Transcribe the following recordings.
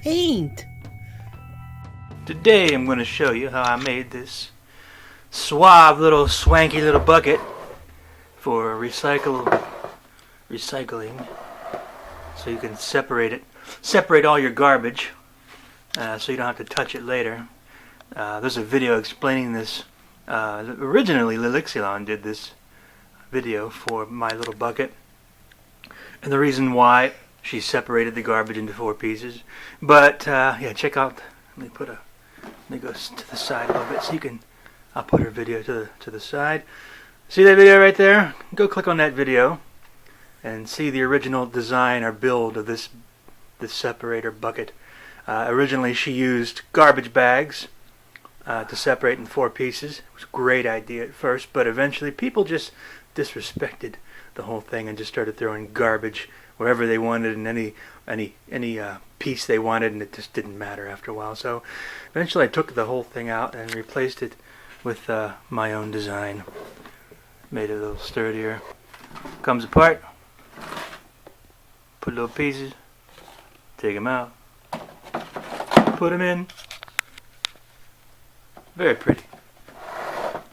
paint. Today I'm going to show you how I made this suave little swanky little bucket for recycling, so you can separate all your garbage, so you don't have to touch it later. There's a video explaining this. Originally Lilixilon did this video for my little bucket, and the reason why she separated the garbage into 4 pieces. But yeah, check out. Let me go to the side a little bit so you can. I'll put her video to the side. See that video right there? Go click on that video and see the original design or build of this separator bucket. Originally she used garbage bags to separate in 4 pieces. It was a great idea at first, but eventually people just disrespected the whole thing and just started throwing garbage wherever they wanted and any piece they wanted, and it just didn't matter after a while. So eventually I took the whole thing out and replaced it with my own design. Made it a little sturdier. Comes apart. Put little pieces. Take them out. Put them in. Very pretty.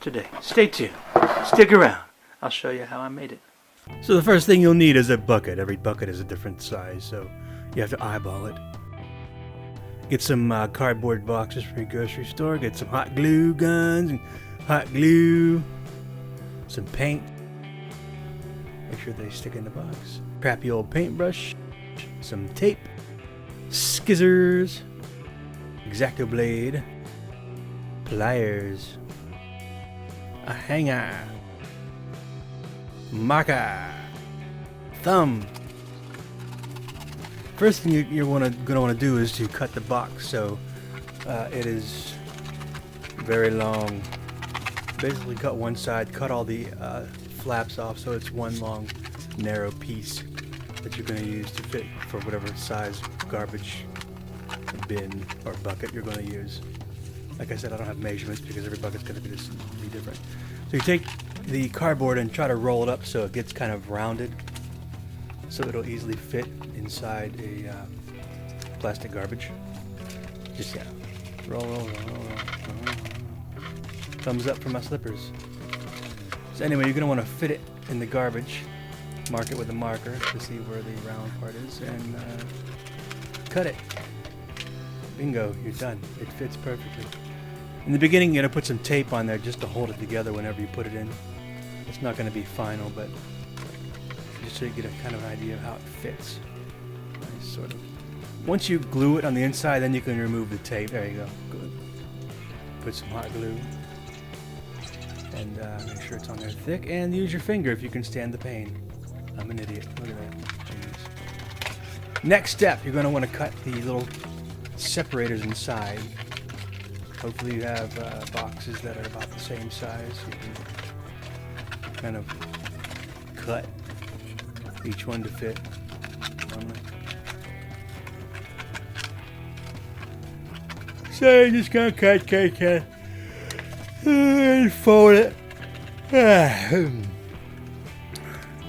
Today. Stay tuned. Stick around. I'll show you how I made it. So the first thing you'll need is a bucket. Every bucket is a different size, so you have to eyeball it. Get some cardboard boxes from your grocery store. Get some hot glue guns and hot glue. Some paint. Make sure they stick in the box. Crappy old paintbrush. Some tape. Skizzers. X-Acto blade. Pliers. A hanger. Marker. Thumb. First thing you're gonna want to do is to cut the box so it is very long. Basically cut one side, cut all the flaps off so it's one long narrow piece that you're going to use to fit for whatever size garbage bin or bucket you're going to use. Like I said, I don't have measurements because every bucket's going to be different. So you take the cardboard and try to roll it up so it gets kind of rounded, so it'll easily fit inside a plastic garbage. Just roll. Thumbs up for my slippers. So anyway, you're going to want to fit it in the garbage. Mark it with a marker to see where the round part is, and cut it. Bingo, you're done. It fits perfectly. In the beginning, you're going to put some tape on there just to hold it together whenever you put it in. It's not going to be final, but just so you get a kind of idea of how it fits. Nice, sort of. Once you glue it on the inside, then you can remove the tape. There you go. Good. Put some hot glue. And make sure it's on there thick. And use your finger if you can stand the pain. I'm an idiot. Look at that. Genius. Next step, you're going to want to cut the little separators inside. Hopefully you have boxes that are about the same size. You can kind of cut each one to fit. So you're just going to cut. And fold it. You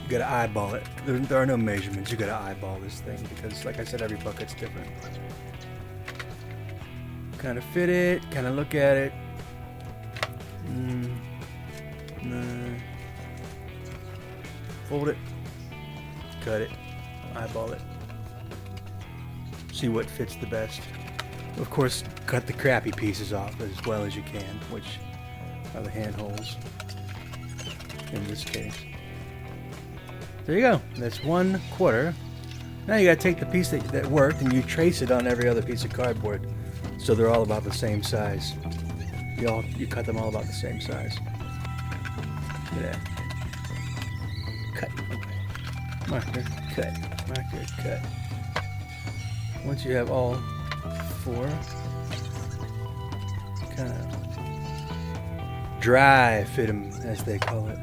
gotta eyeball it. There are no measurements. You gotta eyeball this thing because, like I said, every bucket's different. Kind of fit it. Kind of look at it. Fold it. Cut it. Eyeball it. See what fits the best. Of course, cut the crappy pieces off as well as you can, which are the handholds in this case. There you go. That's 1/4. Now you gotta take the piece that worked and you trace it on every other piece of cardboard, so they're all about the same size. You cut them all about the same size. Look at that. Cut. Marker. Cut. Marker. Cut. Once you have all 4, kind of dry fit them, as they call it.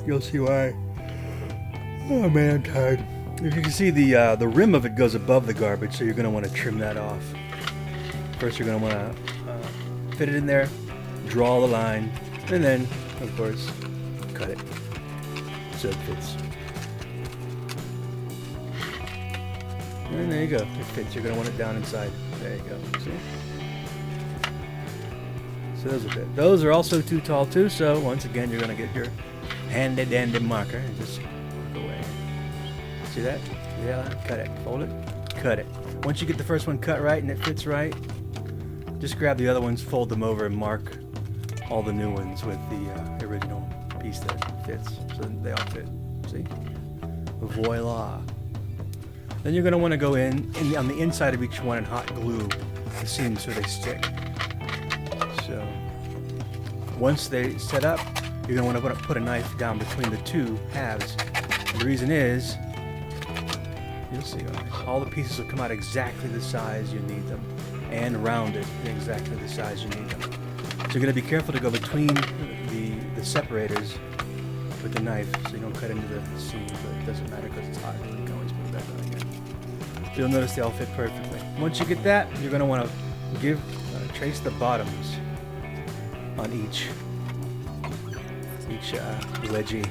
You'll see why. Oh man, I'm tired. If you can see, the rim of it goes above the garbage, so you're going to want to trim that off. First you're going to want to fit it in there, draw the line, and then, of course, cut it so it fits. And there you go. It fits. You're going to want it down inside. There you go. See? So those are good. Those are also too tall too, so once again you're going to get your handy dandy marker and just work away. See that? Yeah, cut it. Fold it. Cut it. Once you get the first one cut right and it fits right, just grab the other ones, fold them over, and mark all the new ones with the original piece that fits, so they all fit. See? Voila. Then you're going to want to go in on the inside of each one and hot glue the seams so they stick. So once they set up, you're going to want to put a knife down between the two halves. And the reason is, you'll see, all the pieces will come out exactly the size you need them, and rounded exactly the size you need them. So you're going to be careful to go between the separators with the knife so you don't cut into the seam, but it doesn't matter because it's hot. You can always put it back on again. You'll notice they all fit perfectly. Once you get that, you're going to want to trace the bottoms on each wedgie.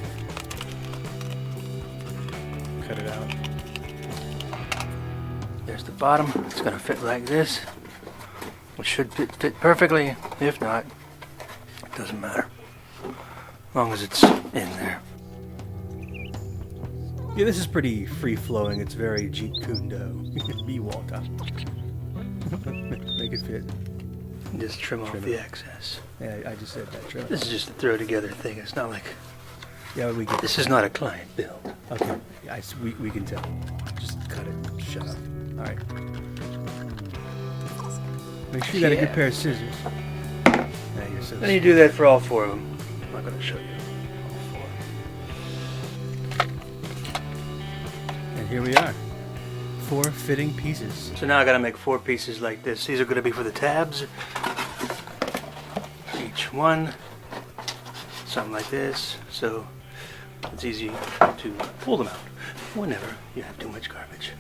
Cut it out. There's the bottom. It's going to fit like this. It should fit perfectly. If not, it doesn't matter. As long as it's in there. Yeah, this is pretty free-flowing. It's very Jeet Kune Do. Be Walter. Make it fit. Just trim off the excess. Yeah, I just said that. Trim. This is just a throw-together thing. It's not like... Yeah, we get this is not a client build. Okay, we can tell. Just cut it. Shut up. All right. Make sure you got a good pair of scissors. Yeah, your scissors. Then you do that for all four of them. I'm not going to show you all four. And here we are. 4 fitting pieces. So now I got to make 4 pieces like this. These are going to be for the tabs. Each one, something like this. So it's easy to pull them out whenever you have too much garbage.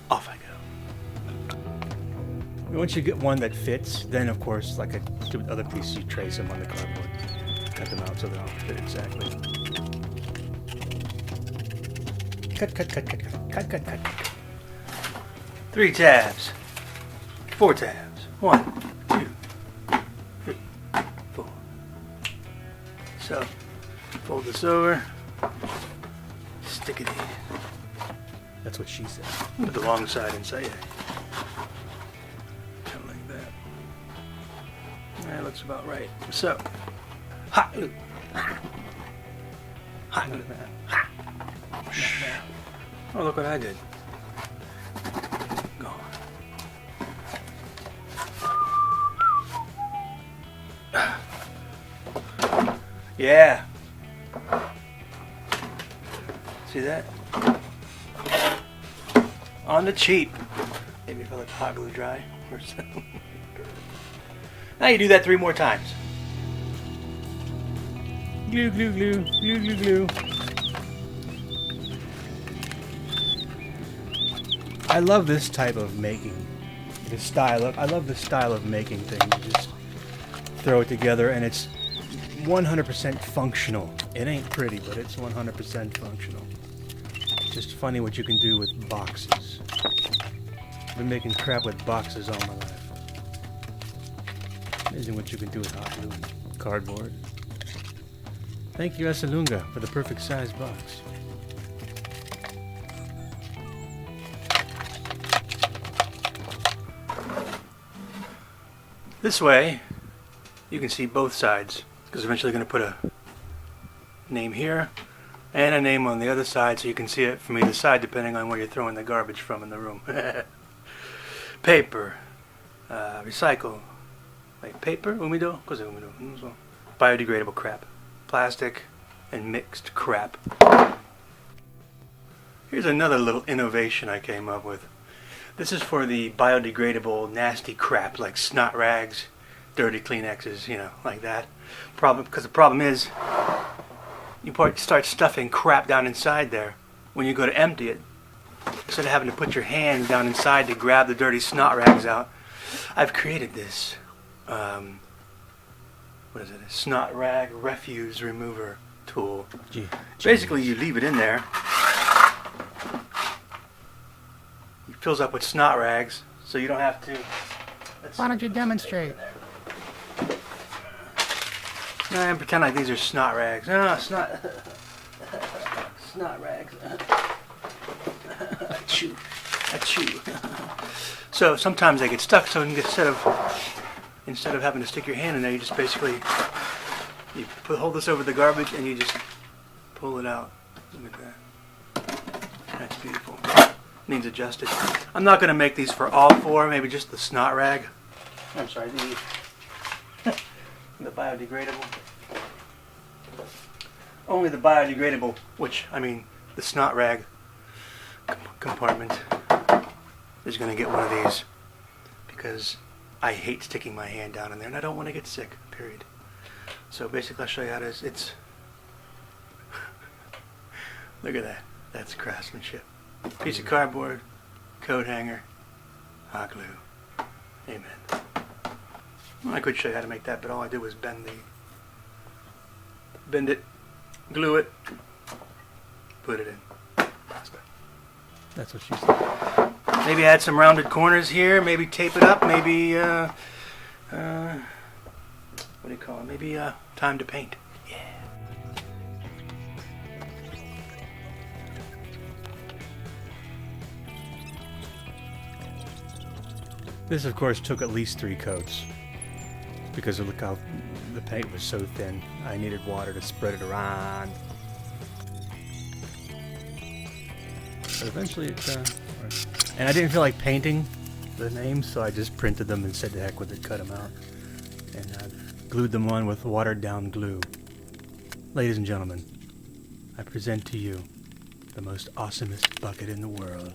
Off I go. Once you get one that fits, then of course, like the other pieces, you trace them on the cardboard. Cut them out so they all fit exactly. Cut. 3 tabs. 4 tabs. 1, 2, 3, 4. So, fold this over. Stick it in. That's what she said. Put the long side inside. Yeah. Kind of like that. That looks about right. So, hot glue. Hot glue. Oh, look what I did. Gone. Yeah. See that? On the cheap. Maybe if I let the hot glue dry or something. Now you do that 3 more times. Glue, glue, glue, glue, glue, glue. I love this type of making. I love the style of making things. You just throw it together and it's 100% functional. It ain't pretty, but it's 100% functional. It's just funny what you can do with boxes. I've been making crap with boxes all my life. Amazing what you can do with hot glue and cardboard. Thank you, Esalunga, for the perfect size box. This way, you can see both sides, because I'm eventually going to put a name here and a name on the other side so you can see it from either side depending on where you're throwing the garbage from in the room. Paper, recycle, like paper, umido, biodegradable crap, plastic, and mixed crap. Here's another little innovation I came up with. This is for the biodegradable nasty crap like snot rags, dirty Kleenexes, you know, like that. Because the problem is, you start stuffing crap down inside there. When you go to empty it, instead of having to put your hand down inside to grab the dirty snot rags out, I've created this, what is it, a snot rag refuse remover tool. Basically, you leave it in there, fills up with snot rags, so you don't have to. Why don't you demonstrate? And pretend like these are snot rags. No, snot rags. Achoo. Achoo. So sometimes they get stuck, so instead of having to stick your hand in there, you just basically hold this over the garbage and you just pull it out. Look at that. That's beautiful. Needs adjusted. I'm not going to make these for all four, maybe just the snot rag. I'm sorry, the biodegradable. Only the biodegradable, which, I mean, the snot rag compartment is going to get one of these because I hate sticking my hand down in there and I don't want to get sick, period. So basically I'll show you how it's look at that. That's craftsmanship. Piece of cardboard, coat hanger, hot glue. Amen. Well, I could show you how to make that, but all I did was bend it, glue it, put it in. That's what she said. Maybe add some rounded corners here, maybe tape it up, maybe, what do you call it? Maybe time to paint. Yeah. This, of course, took at least 3 coats because look how the paint was so thin. I needed water to spread it around. But eventually it worked. And I didn't feel like painting the names, so I just printed them and said to heck with it, cut them out. And glued them on with watered down glue. Ladies and gentlemen, I present to you the most awesomest bucket in the world.